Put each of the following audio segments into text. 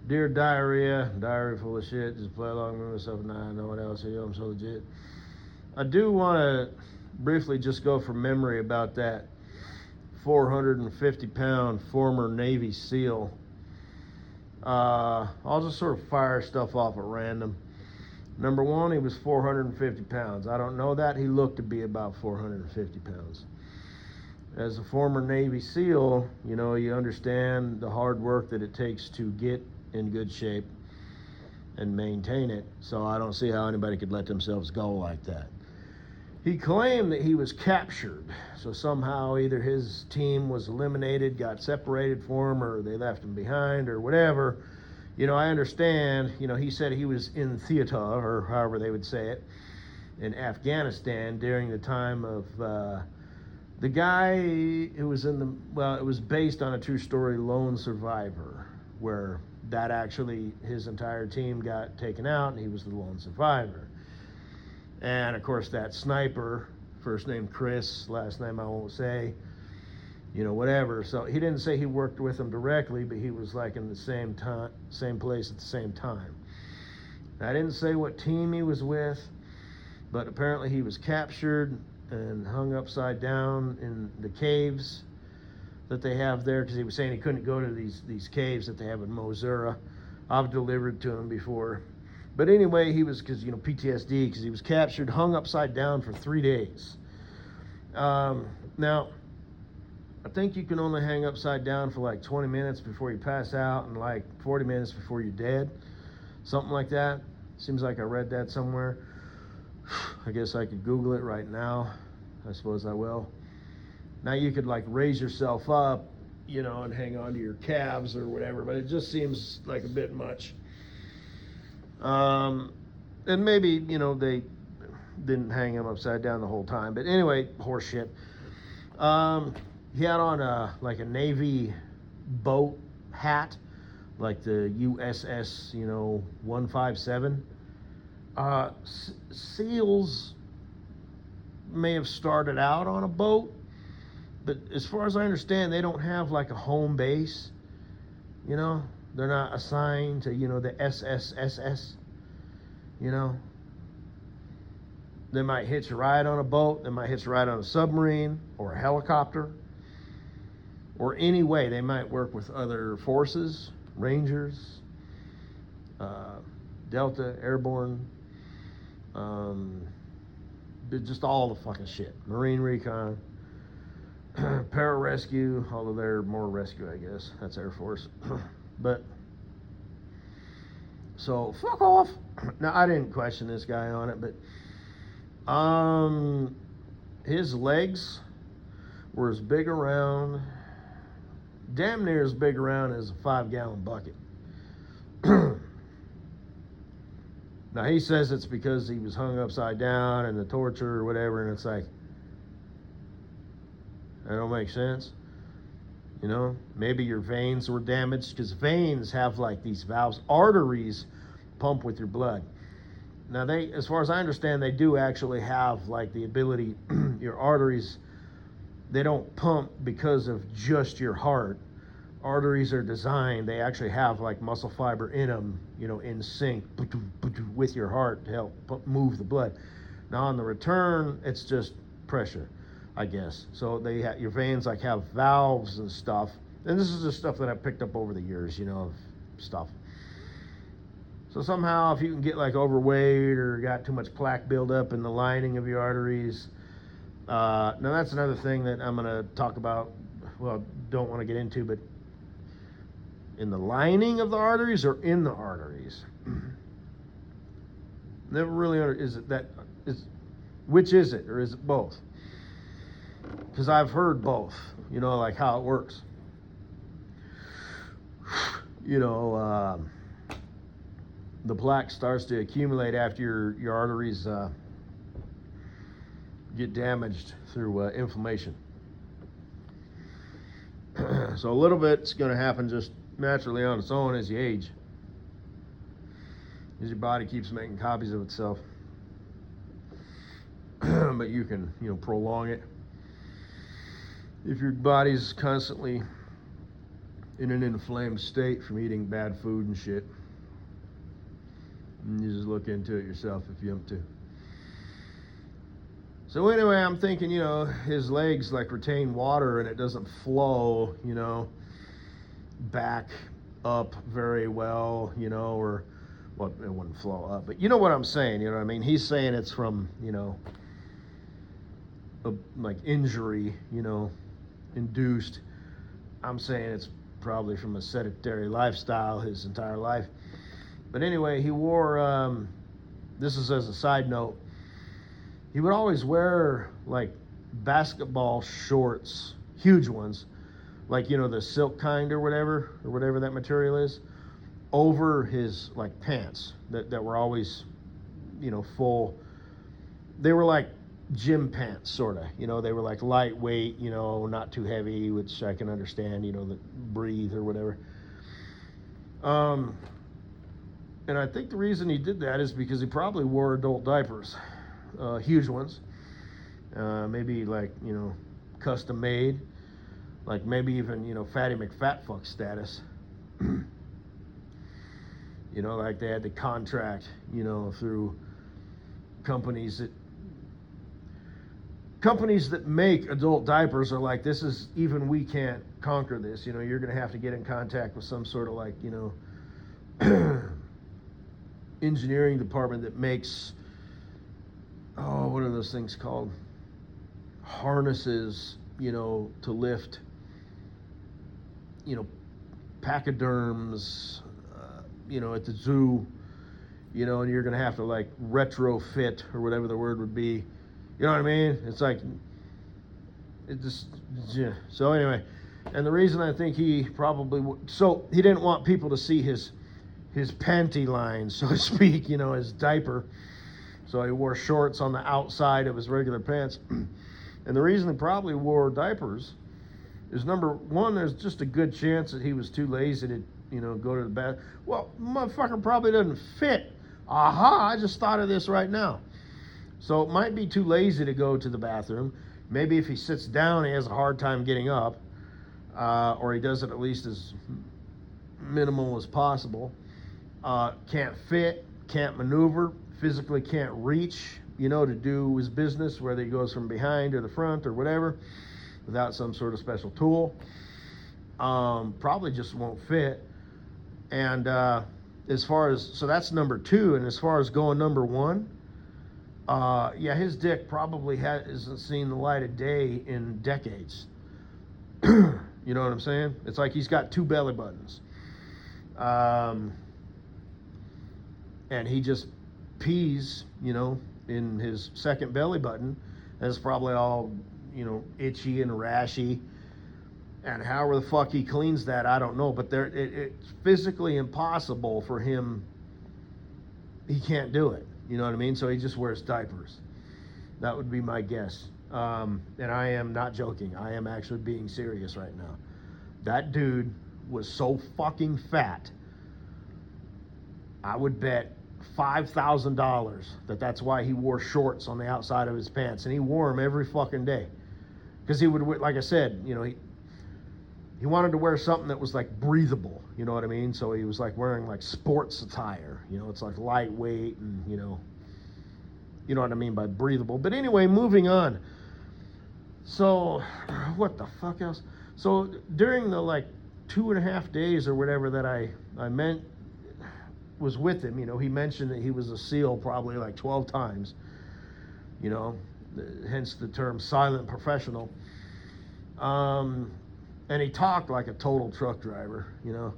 Dear diarrhea full of shit. Just play along with myself and I know what else. Yo, I'm so legit. I do want to briefly just go from memory about that 450-pound former Navy SEAL. I'll just sort of fire stuff off at random. Number one, he was 450 pounds. I don't know that. He looked to be about 450 pounds. As a former Navy SEAL, you know, you understand the hard work that it takes to get in good shape and maintain it. So I don't see how anybody could let themselves go like that. He claimed that he was captured. So somehow either his team was eliminated, got separated from him, or they left him behind, or whatever. You know, I understand, you know, he said he was in theater, or however they would say it, in Afghanistan during the time of the guy who was in the, well, it was based on a true story, Lone Survivor, where that actually, his entire team got taken out and he was the lone survivor. And of course that sniper, first name Chris, last name I won't say, you know, whatever. So he didn't say he worked with him directly, but he was like in the same place at the same time. I didn't say what team he was with, but apparently he was captured and hung upside down in the caves that they have there, because he was saying he couldn't go to these caves that they have in Missouri. I've delivered to him before. But anyway, he was, because, you know, PTSD, because he was captured, hung upside down for 3 days. Now, I think you can only hang upside down for like 20 minutes before you pass out and like 40 minutes before you're dead. Something like that. Seems like I read that somewhere. I guess I could Google it right now. I suppose I will. Now you could like raise yourself up, you know, and hang on to your calves or whatever, but it just seems like a bit much. And maybe, you know, they didn't hang him upside down the whole time, but anyway, horse shit. He had on like a Navy boat hat, like the USS, you know, 157. SEALs may have started out on a boat, but as far as I understand, they don't have like a home base. You know, they're not assigned to, you know, the SSSS. You know, they might hitch a ride on a boat, they might hitch a ride on a submarine or a helicopter, or any way they might work with other forces, Rangers, Delta, Airborne, just all the fucking shit. Marine Recon, pararescue, although they're more rescue, I guess. That's Air Force. But, so, fuck off. Now, I didn't question this guy on it, but his legs were as big around, damn near as big around as a 5-gallon bucket. Now, he says it's because he was hung upside down and the torture or whatever, and it's like, that don't make sense. You know, maybe your veins were damaged, because veins have like these valves. Arteries pump with your blood. Now, they, as far as I understand, they do actually have like the ability, your arteries, they don't pump because of just your heart. Arteries are designed, they actually have like muscle fiber in them, you know, in sync with your heart to help move the blood. Now, on the return, it's just pressure, I guess. So they your veins like have valves and stuff. And this is just stuff that I picked up over the years, you know, of stuff. So somehow, if you can get like overweight or got too much plaque buildup in the lining of your arteries, now that's another thing that I'm going to talk about. Well, don't want to get into, but in the lining of the arteries or in the arteries? Never really is it that is, which is it, or is it both? Because I've heard both, you know, like how it works. You know, the plaque starts to accumulate after your arteries get damaged through inflammation. So a little bit's going to happen just naturally on its own as you age, as your body keeps making copies of itself. But you can, you know, prolong it if your body's constantly in an inflamed state from eating bad food and shit. And you just look into it yourself if you want to. So anyway, I'm thinking, you know, his legs like retain water and it doesn't flow, you know, back up very well, you know, or, well, it wouldn't flow up, but you know what I'm saying, you know what I mean? He's saying it's from, you know, like injury, you know, induced. I'm saying it's probably from a sedentary lifestyle his entire life. But anyway, he wore, this is as a side note, he would always wear like basketball shorts, huge ones, like, you know, the silk kind or whatever that material is, over his like pants that were always, you know, full. They were like gym pants, sort of, you know, they were like lightweight, you know, not too heavy, which I can understand, you know, that breathe or whatever. And I think the reason he did that is because he probably wore adult diapers, huge ones, maybe like, you know, custom made, like maybe even, you know, Fatty McFatfuck status. You know, like they had the contract, you know, through companies that make adult diapers are like, this is, even we can't conquer this, you know, you're going to have to get in contact with some sort of like, you know, engineering department that makes, oh, what are those things called? Harnesses, you know, to lift, you know, pachyderms, you know, at the zoo, you know, and you're going to have to like retrofit or whatever the word would be. You know what I mean? It's like, it just, yeah. So anyway, and the reason I think he probably, so he didn't want people to see his panty line, so to speak, you know, his diaper. So he wore shorts on the outside of his regular pants. And the reason he probably wore diapers is, number one, there's just a good chance that he was too lazy to, you know, go to the bathroom. Well, motherfucker probably doesn't fit. Aha, I just thought of this right now. So it might be too lazy to go to the bathroom. Maybe if he sits down, he has a hard time getting up, or he does it at least as minimal as possible. Can't fit, can't maneuver, physically can't reach, you know, to do his business, whether he goes from behind or the front or whatever, without some sort of special tool. Probably just won't fit. And as far as, so that's number two. And as far as going number one, yeah, his dick probably hasn't seen the light of day in decades. You know what I'm saying? It's like he's got two belly buttons. And he just pees, you know, in his second belly button. And it's probably all, you know, itchy and rashy. And however the fuck he cleans that, I don't know. But it's physically impossible for him. He can't do it. You know what I mean? So he just wears diapers. That would be my guess. And I am not joking. I am actually being serious right now. That dude was so fucking fat. I would bet $5,000 that's why he wore shorts on the outside of his pants. And he wore them every fucking day. Because he would, like I said, you know, he wanted to wear something that was like breathable, you know what I mean? So he was like wearing like sports attire, you know, it's like lightweight and, you know what I mean by breathable. But anyway, moving on. So, what the fuck else? So during the like 2.5 days or whatever that I was with him, you know, he mentioned that he was a SEAL probably like 12 times, you know, hence the term silent professional. And he talked like a total truck driver, you know.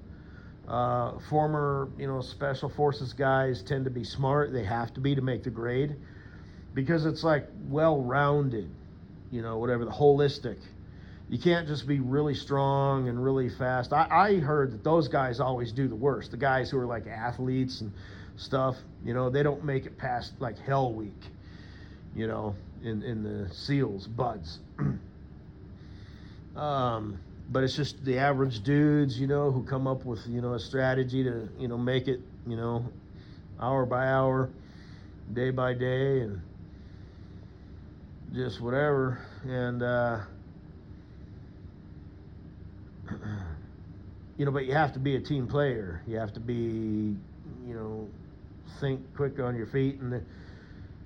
Former, you know, special forces guys tend to be smart. They have to be to make the grade because it's like well-rounded, you know, whatever, the holistic. You can't just be really strong and really fast. I heard that those guys always do the worst. The guys who are like athletes and stuff, you know, they don't make it past like Hell Week, you know, in the SEALs, buds. But it's just the average dudes, you know, who come up with, you know, a strategy to, you know, make it, you know, hour by hour, day by day, and just whatever. And but you have to be a team player. You have to be, think quick on your feet, and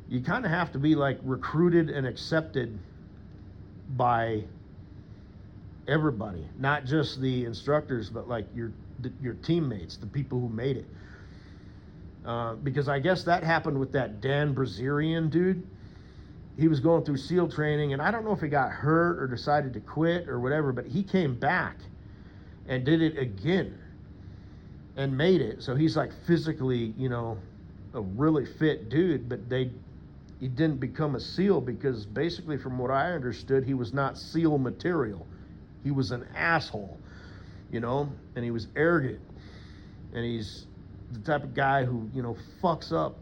you kind of have to be like recruited and accepted by everybody, not just the instructors, but like your teammates, the people who made it. Because I guess that happened with that Dan Brazilian dude. He was going through SEAL training, and I don't know if he got hurt or decided to quit or whatever, but he came back and did it again and made it. So he's like physically, a really fit dude, but he didn't become a SEAL because basically, from what I understood, he was not SEAL material. He was an asshole, and he was arrogant, and he's the type of guy who, fucks up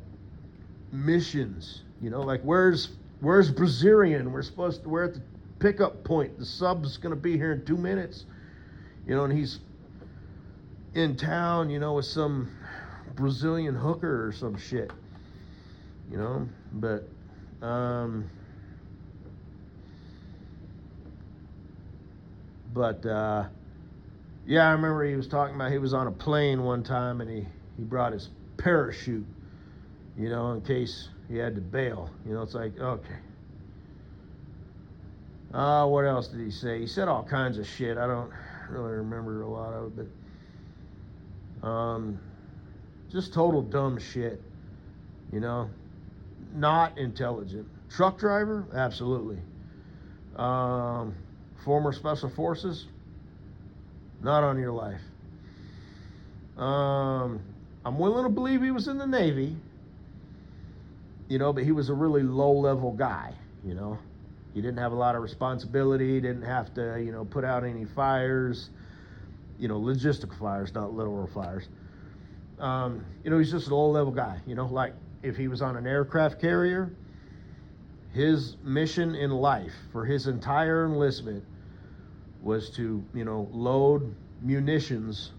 missions, like where's Brazilian? We're at the pickup point. The sub's going to be here in 2 minutes, and he's in town, with some Brazilian hooker or some shit, but yeah, I remember he was talking about he was on a plane one time and he brought his parachute, in case he had to bail. It's like, okay. What else did he say? He said all kinds of shit. I don't really remember a lot of it, but just total dumb shit, not intelligent. Truck driver? Absolutely. Former special forces? Not on your life. I'm willing to believe he was in the Navy, but he was a really low-level guy, He didn't have a lot of responsibility, didn't have to, put out any fires, logistical fires, not literal fires. He's just a low-level guy, like if he was on an aircraft carrier, his mission in life for his entire enlistment was to, load munitions,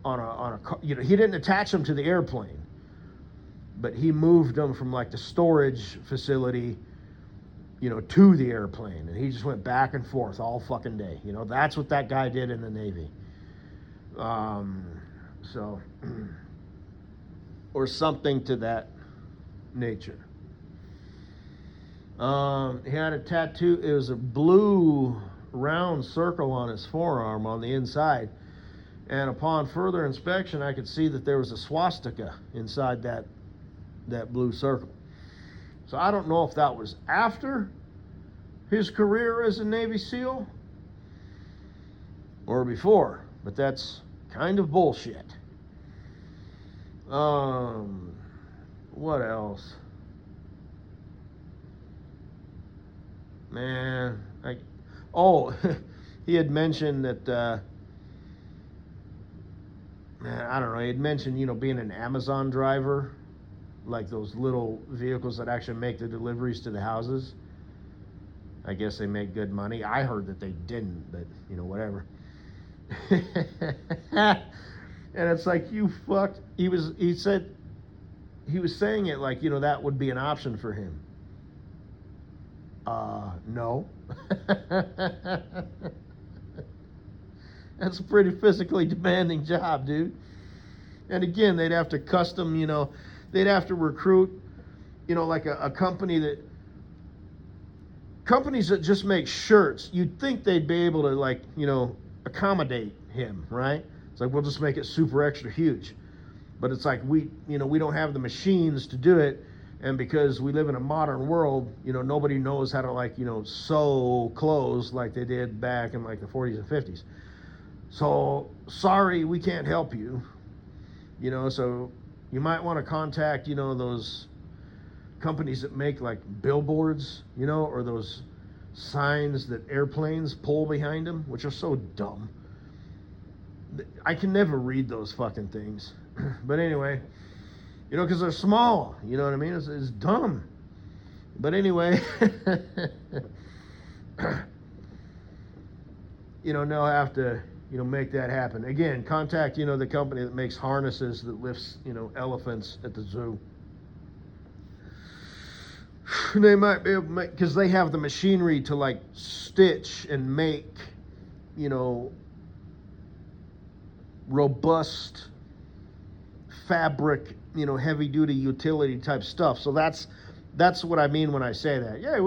on a car. He didn't attach them to the airplane, but he moved them from like the storage facility, to the airplane, and he just went back and forth all fucking day. That's what that guy did in the Navy. So, or something to that nature. He had a tattoo. It was a blue round circle on his forearm on the inside. And upon further inspection, I could see that there was a swastika inside that blue circle. So I don't know if that was after his career as a Navy SEAL or before, but that's kind of bullshit. What else? Man, he had mentioned that, I don't know, he had mentioned, being an Amazon driver, like those little vehicles that actually make the deliveries to the houses. I guess they make good money. I heard that they didn't, but, whatever. And it's like, you fucked. He said, he was saying it like, that would be an option for him. No. That's a pretty physically demanding job, dude. And again, they'd have to custom, they'd have to recruit, like a company companies that just make shirts. You'd think they'd be able to accommodate him, right? It's like, we'll just make it super extra huge. But it's like, we don't have the machines to do it. And because we live in a modern world, nobody knows how to sew clothes like they did back in the 40s and 50s. So sorry, we can't help you. So you might want to contact, those companies that make billboards, or those signs that airplanes pull behind them, which are so dumb. I can never read those fucking things. But anyway, because they're small, you know what I mean? It's dumb. But anyway, they'll have to, make that happen. Again, contact, the company that makes harnesses that lifts, elephants at the zoo. They might be able to make, because they have the machinery to like stitch and make, you know, robust fabric, you know, heavy duty utility type stuff. So that's what I mean when I say that. Yeah,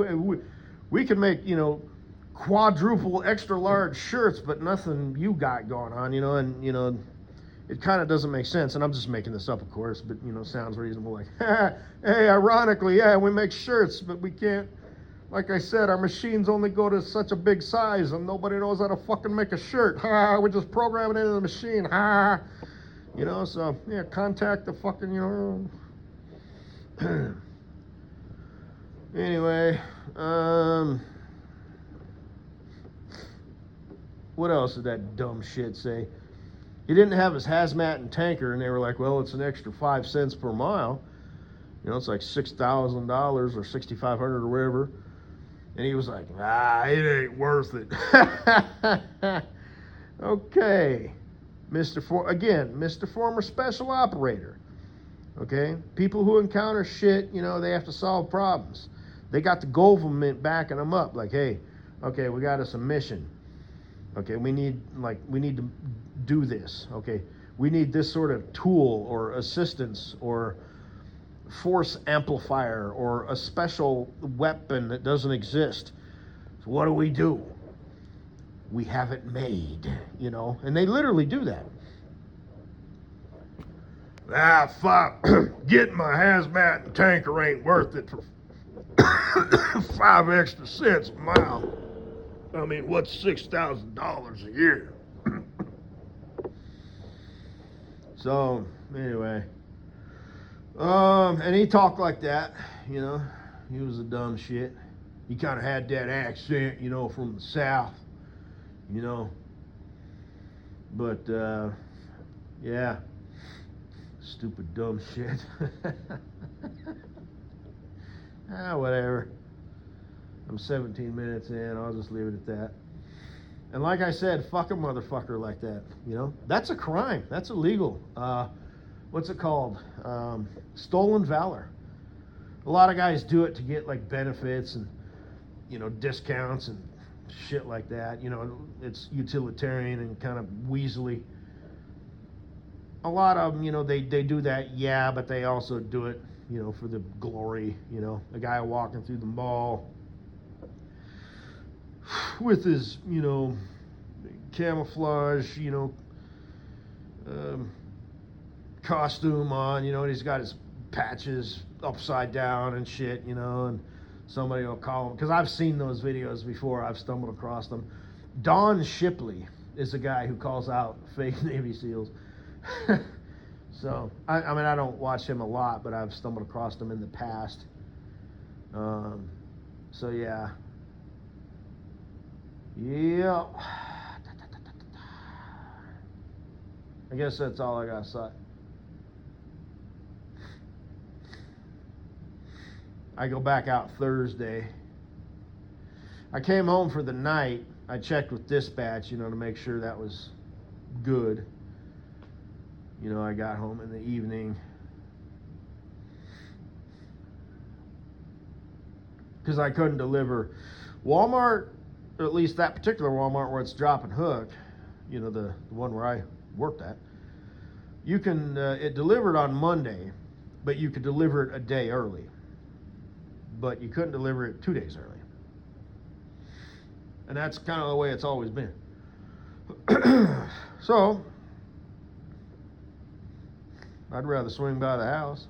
we can make, you know, quadruple extra large shirts, but nothing you got going on, you know, and you know, it kind of doesn't make sense. And I'm just making this up, of course, but you know, sounds reasonable. Like, hey, ironically, yeah, we make shirts, but we can't. Like I said, our machines only go to such a big size, and nobody knows how to fucking make a shirt. Ha! We just program it into the machine. Ha! You know, so yeah, contact the fucking, you know. Anyway, what else did that dumb shit say? He didn't have his hazmat and tanker, and they were like, well, it's an extra 5 cents per mile. You know, it's like $6,000 or $6,500 or whatever. And he was like, it ain't worth it. Okay. Mr. Former Special Operator. Okay? People who encounter shit, you know, they have to solve problems. They got the government backing them up. Like, hey, okay, we got us a mission. Okay, we need to do this. Okay, we need this sort of tool or assistance or force amplifier or a special weapon that doesn't exist. So what do? We have it made, you know, and they literally do that. Fuck, getting my hazmat and tanker ain't worth it for 5 extra cents a mile. I mean, what's $6,000 a year? So, anyway. And he talked like that, you know. He was a dumb shit. He kind of had that accent, you know, from the South, you know. But, yeah. Stupid, dumb shit. Whatever. I'm 17 minutes in. I'll just leave it at that. And like I said, fuck a motherfucker like that, you know. That's a crime. That's illegal. What's it called? Stolen valor. A lot of guys do it to get like benefits and, you know, discounts and shit like that. You know, it's utilitarian and kind of weaselly. A lot of them, you know, they do that, yeah, but they also do it, you know, for the glory. You know, a guy walking through the mall with his, you know, camouflage, you know, costume on, you know, and he's got his patches upside down and shit, you know, and somebody will call him, because I've seen those videos before, I've stumbled across them. Don Shipley is a guy who calls out fake Navy SEALs. So, I mean, I don't watch him a lot, but I've stumbled across him in the past. So, yeah. Yeah. I guess that's all I got to say. I go back out Thursday. I came home for the night. I checked with dispatch, you know, to make sure that was good. You know, I got home in the evening. Because I couldn't deliver. Walmart, or at least that particular Walmart where it's drop and hook, you know, the one where I worked at, you can, it delivered on Monday, but you could deliver it a day early. But you couldn't deliver it 2 days early. And that's kind of the way it's always been. So, I'd rather swing by the house.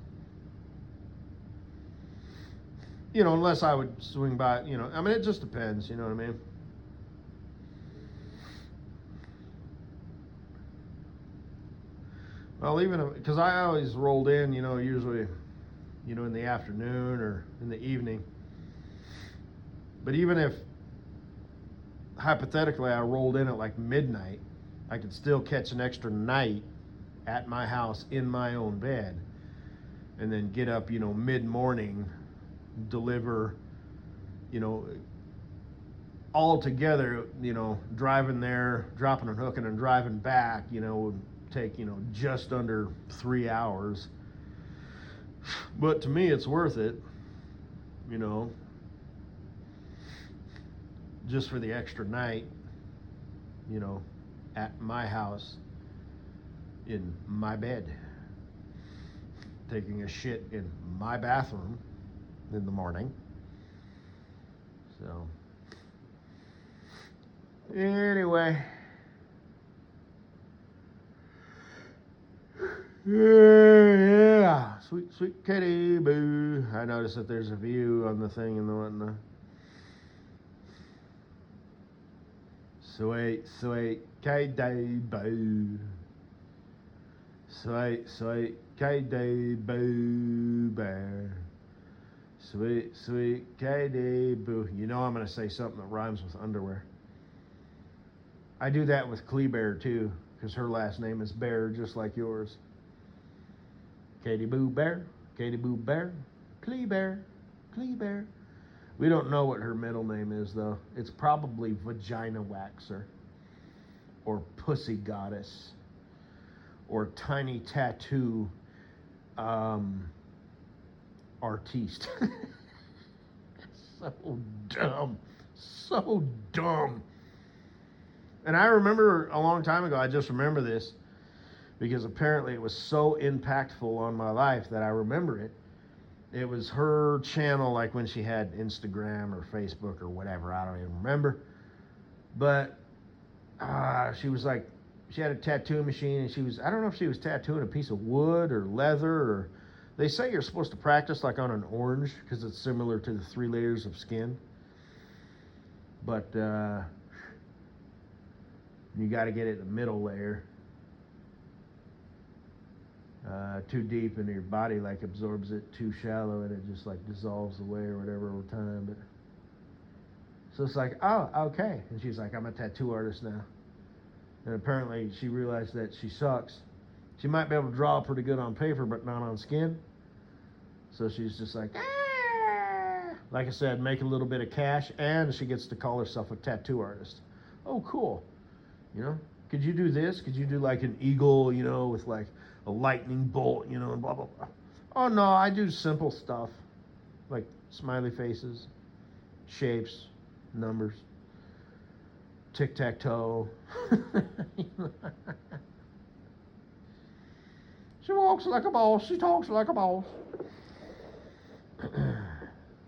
You know, unless I would swing by, you know, I mean, it just depends, you know what I mean? Well, even, because I always rolled in, you know, usually, you know, in the afternoon or in the evening. But even if, hypothetically, I rolled in at like midnight, I could still catch an extra night at my house in my own bed, and then get up, you know, mid-morning, deliver, you know, all together, you know, driving there, dropping and hooking and driving back, you know, would take, you know, just under 3 hours. But to me, it's worth it. you know, just for the extra night, you know, at my house, in my bed, taking a shit in my bathroom in the morning. So, anyway. Yeah, sweet, sweet kitty boo. I noticed that there's a view on the thing and the whatnot. Sweet, sweet kitty boo. Sweet, sweet kitty boo bear. Sweet, sweet kitty boo. You know I'm going to say something that rhymes with underwear. I do that with Clee Bear too, because her last name is Bear, just like yours. Katie Boo Bear, Katie Boo Bear, Clee Bear, Clee Bear. We don't know what her middle name is, though. It's probably Vagina Waxer, or Pussy Goddess, or Tiny Tattoo Artiste. So dumb. So dumb. And I remember a long time ago, I just remember this, because apparently it was so impactful on my life that I remember it. It was her channel, like when she had Instagram or Facebook or whatever, I don't even remember. But she was like, she had a tattoo machine, and she was, I don't know if she was tattooing a piece of wood or leather, or they say you're supposed to practice like on an orange because it's similar to the 3 layers of skin. But you got to get it in the middle layer. Too deep into your body, like absorbs it. Too shallow, and it just like dissolves away or whatever over time. But so it's like, oh, okay. And she's like, I'm a tattoo artist now. And apparently she realized that she sucks. She might be able to draw pretty good on paper, but not on skin. So she's just like, ah. Like I said, make a little bit of cash, and she gets to call herself a tattoo artist. Oh, cool. You know, could you do this? Could you do like an eagle, you know, with like a lightning bolt, you know, and blah, blah, blah. Oh, no, I do simple stuff, like smiley faces, shapes, numbers, tic-tac-toe. She walks like a boss. She talks like a boss.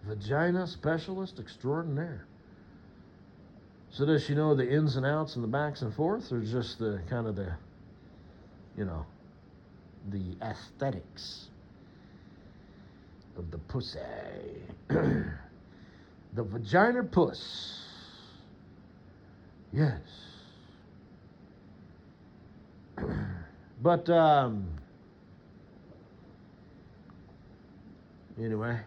Vagina specialist extraordinaire. So does she know the ins and outs and the backs and forths, or just the kind of the, you know, the aesthetics of the pussy? The vagina puss. Yes. But anyway,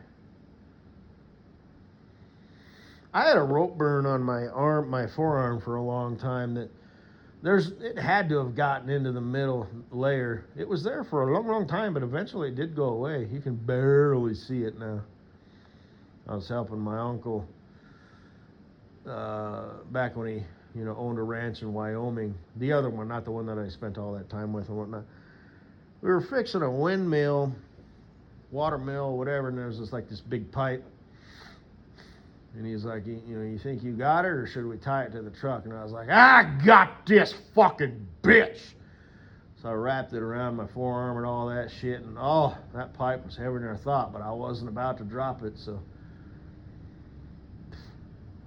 I had a rope burn on my arm, my forearm, for a long time. That it had to have gotten into the middle layer. It was there for a long, long time, but eventually it did go away. You can barely see it now. I was helping my uncle back when he, you know, owned a ranch in Wyoming. The other one, not the one that I spent all that time with and whatnot. We were fixing a windmill, water mill, whatever, and there was this big pipe. And he's like, you know, you think you got it, or should we tie it to the truck? And I was like, I got this fucking bitch. So I wrapped it around my forearm and all that shit. And oh, that pipe was heavier than I thought, but I wasn't about to drop it. So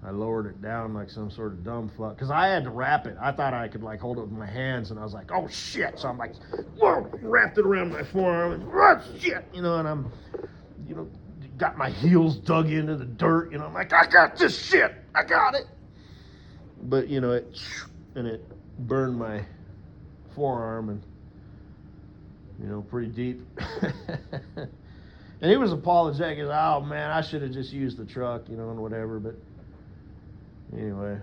I lowered it down like some sort of dumb fuck. Because I had to wrap it. I thought I could like hold it with my hands. And I was like, oh shit. So I'm like, whoa, wrapped it around my forearm. And oh shit. You know, and I'm, you know, got my heels dug into the dirt, you know, I'm like, I got this shit, I got it. But, you know, it burned my forearm, and, you know, pretty deep. And he was apologetic. He was, oh, man, I should have just used the truck, you know, and whatever. But anyway,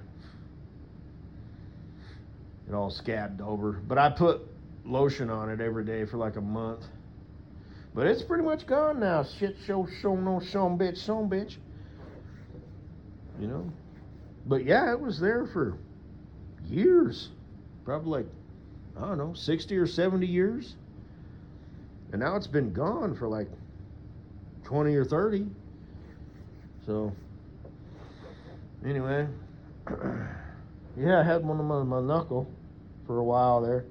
it all scabbed over. But I put lotion on it every day for like a month. But it's pretty much gone now. Shit, show, no, bitch. You know? But yeah, it was there for years. Probably like, I don't know, 60 or 70 years. And now it's been gone for like 20 or 30. So, anyway, yeah, I had one on my knuckle for a while there.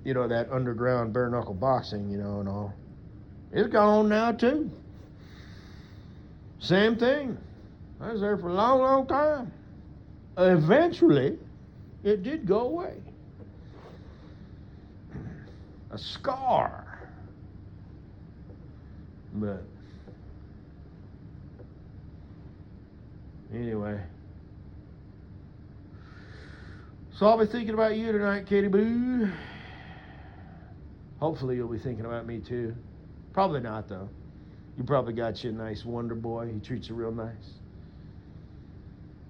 You know, that underground bare knuckle boxing, and all. It's gone now, too. Same thing. I was there for a long, long time. Eventually, it did go away. A scar. But anyway. So I'll be thinking about you tonight, Katie Boo. Hopefully you'll be thinking about me too. Probably not, though. You probably got you a nice wonder boy. He treats you real nice.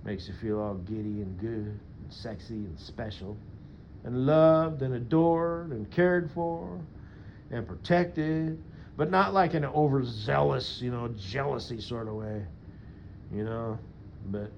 Makes you feel all giddy and good and sexy and special and loved and adored and cared for and protected, but not like in an overzealous, jealousy sort of way, but